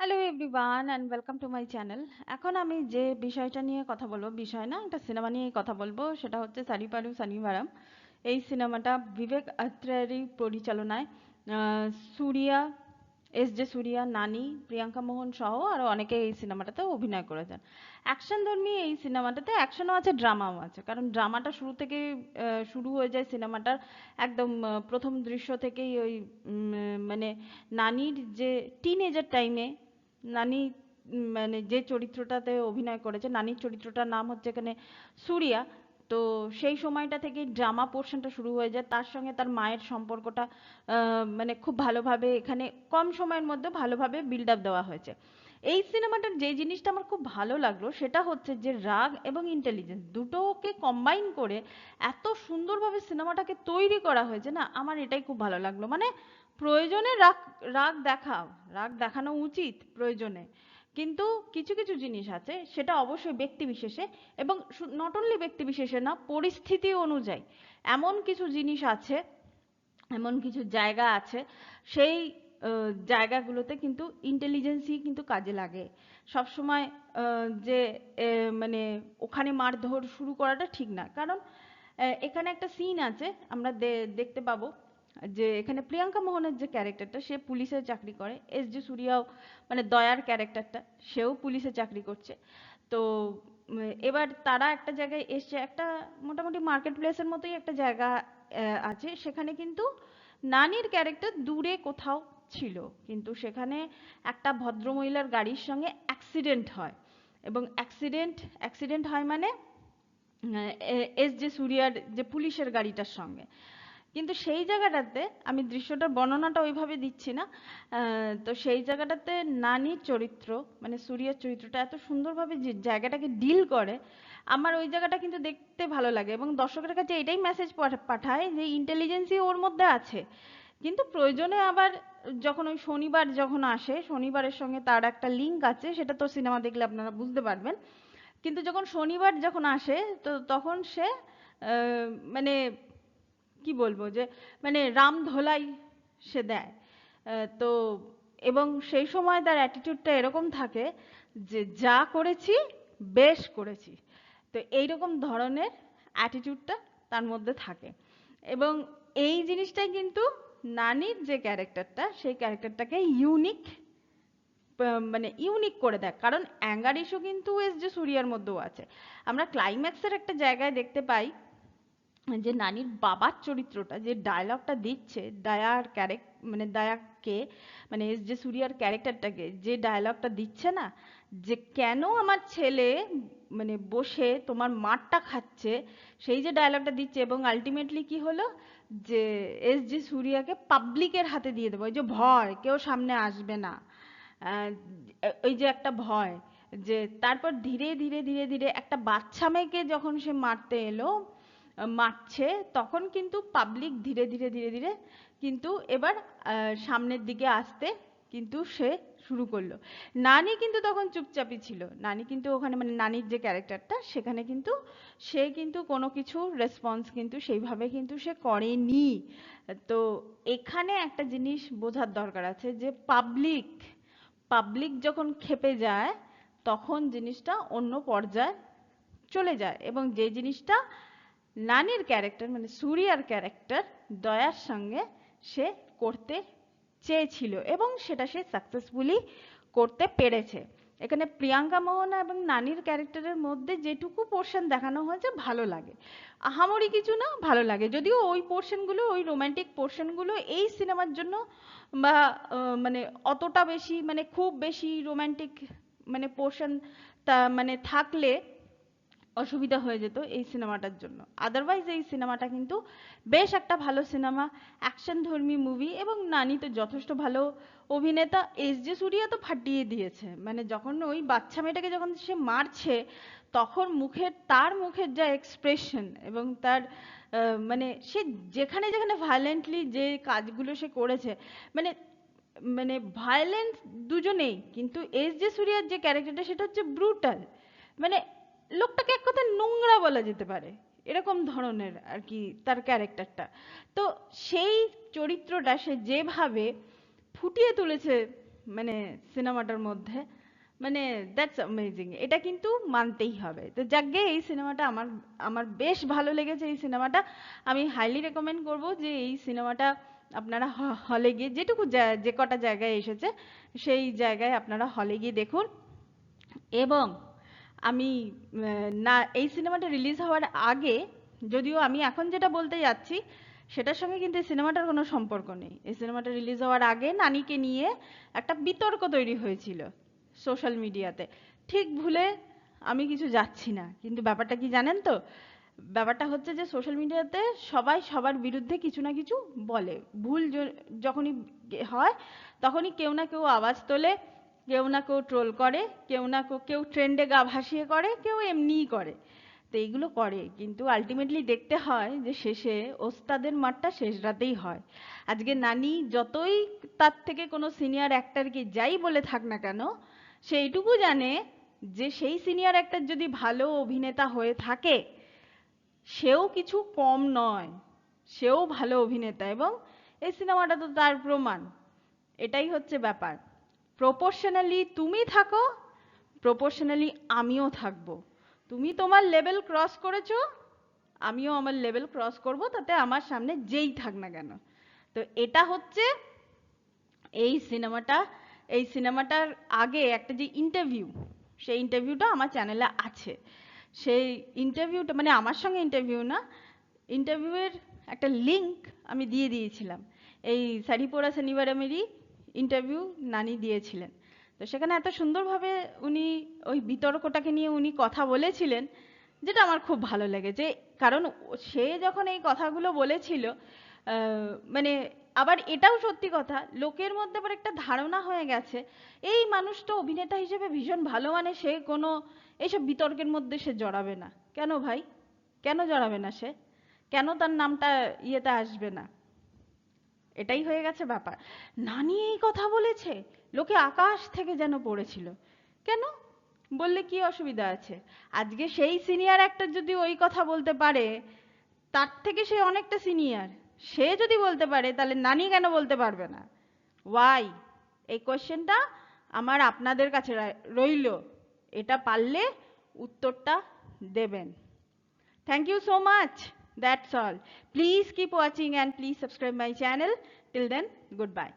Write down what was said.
Hello everyone and welcome to my channel. এখন আমি যে বিষয়টা নিয়ে কথা বলবো, বিষয় না, একটা সিনেমা নিয়ে কথা বলবো, সেটা হচ্ছে সারিপালু সানিভারাম। এই সিনেমাটা বিবেক আত্রেয়ারই পরিচালনায় সূর্যা, জে সূর্যা, নানি, প্রিয়াঙ্কা মোহন সহ আরো অনেকে এই সিনেমাটাতে অভিনয় করেছেন। অ্যাকশন ধর্মী এই সিনেমাটাতে অ্যাকশনও আছে, ড্রামাও আছে, কারণ ড্রামাটা শুরু থেকে শুরু হয়ে যায় সিনেমাটার একদম প্রথম দৃশ্য থেকেই ওই মানে নানির যে টিনেজার টাইমে নানি, মানে যে চরিত্রটাতে অভিনয় করেছে, নানির চরিত্রটার নাম হচ্ছে এখানে সূর্যা। তো সেই সময়টা থেকেই ড্রামা পোর্শনটা শুরু হয়ে যায়, তার সঙ্গে তার মায়ের সম্পর্কটা মানে খুব ভালোভাবে এখানে কম সময়ের মধ্যে ভালোভাবে বিল্ড আপ দেওয়া হয়েছে। এই সিনেমাটার যে জিনিসটা আমার খুব ভালো লাগলো সেটা হচ্ছে যে রাগ এবং ইন্টেলিজেন্স দুটোকে কম্বাইন করে এত সুন্দরভাবে সিনেমাটাকে তৈরি করা হয়েছে না, আমার এটাই খুব ভালো লাগলো। মানে প্রয়োজনে রাগ, রাগ দেখাও, রাগ দেখানো উচিত প্রয়োজনে, কিন্তু কিছু কিছু জিনিস আছে সেটা অবশ্যই ব্যক্তি বিশেষে, এবং নট অনলি ব্যক্তি বিশেষে না, পরিস্থিতি অনুযায়ী এমন কিছু জিনিস আছে, এমন কিছু জায়গা আছে, সেই জায়গাগুলোতে কিন্তু ইন্টেলিজেন্সই কিন্তু কাজে লাগে সবসময়। যে মানে ওখানে মারধর শুরু করাটা ঠিক না, কারণ এখানে একটা সিন আছে, আমরা দেখতে পাবো যে এখানে প্রিয়াঙ্কা মোহনের যে ক্যারেক্টারটা, সে পুলিশে চাকরি করে, জে সূর্যাও মানে দয়ার ক্যারেক্টারটা, সেও পুলিশে চাকরি করছে। তো এবার তারা একটা জায়গায় এসছে, একটা মোটামুটি মার্কেট প্লেসের মতোই একটা জায়গা আছে, সেখানে কিন্তু নানির ক্যারেক্টার দূরে কোথাও ছিল, কিন্তু সেখানে একটা ভদ্রমহিলার গাড়ির সঙ্গে অ্যাক্সিডেন্ট হয়, এবং অ্যাক্সিডেন্ট হয় মানে জে সূর্যার যে পুলিশের গাড়িটার সঙ্গে। কিন্তু সেই জায়গাটাতে আমি দৃশ্যটার বর্ণনাটা ওইভাবে দিচ্ছি না, তো সেই জায়গাটাতে নানির চরিত্র মানে সূর্যার চরিত্রটা এত সুন্দরভাবে যে জায়গাটাকে ডিল করে, আমার ওই জায়গাটা কিন্তু দেখতে ভালো লাগে, এবং দর্শকের কাছে এটাই মেসেজ পাঠায় যে ইন্টেলিজেন্সই ওর মধ্যে আছে। কিন্তু প্রয়োজনে আবার যখন ওই শনিবার যখন আসে, শনিবারের সঙ্গে তার একটা লিঙ্ক আছে, সেটা তো সিনেমা দেখলে আপনারা বুঝতে পারবেন। কিন্তু যখন শনিবার যখন আসে, তো তখন সে মানে কি বলবো যে মানে রামধোলাই সে দেয়। তো এবং সেই সময় তার অ্যাটিটিউডটা এরকম থাকে যে যা করেছি বেশ করেছি, তো এইরকম ধরনের অ্যাটিটিউডটা তার মধ্যে থাকে। এবং এই জিনিসটাই কিন্তু নানির যে ক্যারেক্টারটা, সেই ক্যারেক্টারটাকে ইউনিক, মানে ইউনিক করে দেয়, কারণ অ্যাঙ্গার ইস্যু কিন্তু জে সূর্যার মধ্যেও আছে। আমরা ক্লাইম্যাক্সের একটা জায়গায় দেখতে পাই যে নানির বাবার চরিত্রটা যে ডায়লগটা দিচ্ছে, দায়ার মানে দায়াকে, মানে জে সূর্যার ক্যারেক্টারটাকে যে ডায়লগটা দিচ্ছে না, যে কেন আমার ছেলে মানে বসে তোমার মারটা খাচ্ছে, সেই যে ডায়লগটা দিচ্ছে, এবং আলটিমেটলি কি হলো যে জে সূর্যাকে পাবলিকের হাতে দিয়ে দেবো, ওই যে ভয়, কেউ সামনে আসবে না, আহ, ওই যে একটা ভয়, যে তারপর ধীরে ধীরে ধীরে ধীরে একটা বাচ্চা মেয়েকে যখন সে মারতে এলো, মারছে, তখন কিন্তু পাবলিক ধীরে ধীরে ধীরে ধীরে কিন্তু এবার সামনের দিকে আসতে কিন্তু সে শুরু করলো। নানি কিন্তু তখন চুপচাপই ছিল, নানি কিন্তু ওখানে মানে নানির যে ক্যারেক্টারটা সেখানে কিন্তু সে কিন্তু কোনো কিছু রেসপন্স কিন্তু সেইভাবে কিন্তু সে করেনি। তো এখানে একটা জিনিস বোঝার দরকার আছে যে পাবলিক পাবলিক যখন ক্ষেপে যায়, তখন জিনিসটা অন্য পর্যায়ে চলে যায়, এবং যে জিনিসটা নানির ক্যারেক্টার মানে সূর্যার ক্যারেক্টার দয়ার সঙ্গে সে করতে চেয়েছিল, এবং সেটা সে সাকসেসফুলি করতে পেরেছে। এখানে প্রিয়াঙ্কা মোহনা এবং নানির ক্যারেক্টারের মধ্যে যেটুকু পোর্শন দেখানো হয়েছে ভালো লাগে, আহামরি কিছু না, ভালো লাগে, যদিও ওই পোর্শনগুলো, ওই রোমান্টিক পোর্শনগুলো এই সিনেমার জন্য বা মানে অতটা বেশি মানে খুব বেশি রোমান্টিক মানে পোর্শন তা মানে থাকলে অসুবিধা হয়ে যেত এই সিনেমাটার জন্য। আদারওয়াইজ এই সিনেমাটা কিন্তু বেশ একটা ভালো সিনেমা, অ্যাকশন ধর্মী মুভি, এবং নানি তো যথেষ্ট ভালো অভিনেতা, জে সূর্যা তো ফাটিয়ে দিয়েছে, মানে যখন ওই বাচ্চা মেয়েটাকে যখন সে মারছে, তখন তার মুখের যা এক্সপ্রেশন, এবং তার মানে সে যেখানে যেখানে ভায়োলেন্টলি যে কাজগুলো সে করেছে, মানে মানে ভায়োলেন্স দুজনেই, কিন্তু জে সূর্যার যে ক্যারেক্টারটা সেটা হচ্ছে ব্রুটাল, মানে লোকটাকে এক কথায় নোংরা বলা যেতে পারে, এরকম ধরনের আর কি তার ক্যারেক্টারটা। তো সেই চরিত্রটা সে যেভাবে ফুটিয়ে তুলেছে মানে সিনেমাটার মধ্যে, মানে দ্যাটস অ্যামেজিং, এটা কিন্তু মানতেই হবে। তো যাকগে এই সিনেমাটা আমার আমার বেশ ভালো লেগেছে। এই সিনেমাটা আমি হাইলি রেকমেন্ড করব যে এই সিনেমাটা আপনারা হলে গিয়ে, যেটুকু যে কটা জায়গায় এসেছে সেই জায়গায় আপনারা হলে গিয়ে দেখুন। এবং আমি না, এই সিনেমাটা রিলিজ হওয়ার আগে, যদিও আমি এখন যেটা বলতে যাচ্ছি সেটার সঙ্গে কিন্তু এই সিনেমাটার কোনো সম্পর্ক নেই, এই সিনেমাটা রিলিজ হওয়ার আগে নানিকে নিয়ে একটা বিতর্ক তৈরি হয়েছিল সোশ্যাল মিডিয়াতে। ঠিক ভুলে আমি কিছু যাচ্ছি না, কিন্তু ব্যাপারটা কি জানেন তো, ব্যাপারটা হচ্ছে যে সোশ্যাল মিডিয়াতে সবাই সবার বিরুদ্ধে কিছু না কিছু বলে। ভুল যখনই হয় তখনই কেউ না কেউ আওয়াজ তোলে, কেউ না কেউ ট্রোল করে, কেউ না কেউ ট্রেন্ডে গা ভাসিয়ে করে, কেউ এমনিই করে। তো এইগুলো করে, কিন্তু আলটিমেটলি দেখতে হয় যে শেষে ওস্তাদের মারটা শেষ রাতেই হয়। আজকে নানি যতই তার থেকে কোনো সিনিয়র অ্যাক্টরকে যাই বলে থাক না কেন, সে এইটুকু জানে যে সেই সিনিয়র অ্যাক্টর যদি ভালো অভিনেতা হয়ে থাকে সেও কিছু কম নয়, সেও ভালো অভিনেতা। এবং এই সিনেমাটা তো তার প্রমাণ। এটাই হচ্ছে ব্যাপার, প্রপোর্শনালি তুমি থাকো, প্রপোর্শনালি আমিও থাকবো। তুমি তোমার লেভেল ক্রস করেছো, আমিও আমার লেভেল ক্রস করব, তাতে আমার সামনে যেই থাক না কেন। তো এটা হচ্ছে এই সিনেমাটা। এই সিনেমাটার আগে একটা যে ইন্টারভিউ, সেই ইন্টারভিউটা আমার চ্যানেলে আছে। সেই ইন্টারভিউটা মানে আমার সঙ্গে ইন্টারভিউ না, ইন্টারভিউয়ের একটা লিংক আমি দিয়ে দিয়েছিলাম। এই সারিপোরা শনিবারমেরই ইন্টারভিউ নানি দিয়েছিলেন। তো সেখানে এত সুন্দরভাবে উনি ওই বিতর্কটাকে নিয়ে উনি কথা বলেছিলেন, যেটা আমার খুব ভালো লেগেছে। কারণ সে যখন এই কথাগুলো বলেছিল, মানে আবার এটাও সত্যি কথা, লোকের মধ্যে আবার একটা ধারণা হয়ে গেছে এই মানুষটা অভিনেতা হিসেবে ভীষণ ভালো, মানে সে কোনো এইসব বিতর্কের মধ্যে সে জড়াবে না। কেন ভাই, কেন জড়াবে না সে? কেন তার নামটা ইয়েতে আসবে না? এটাই হয়ে গেছে ব্যাপার। নানি এই কথা বলেছে, লোকে আকাশ থেকে যেন পড়েছিল। কেন বললে কি অসুবিধা আছে? আজকে সেই সিনিয়র একটা যদি ওই কথা বলতে পারে, তার থেকে সে অনেকটা সিনিয়র, সে যদি বলতে পারে তাহলে নানি কেন বলতে পারবে না? ওয়াই? এই কোশ্চেনটা আমার আপনাদের কাছে রইল, এটা পারলে উত্তরটা দেবেন। Thank you so much. That's all. Please keep watching and please subscribe my channel. Till then, goodbye.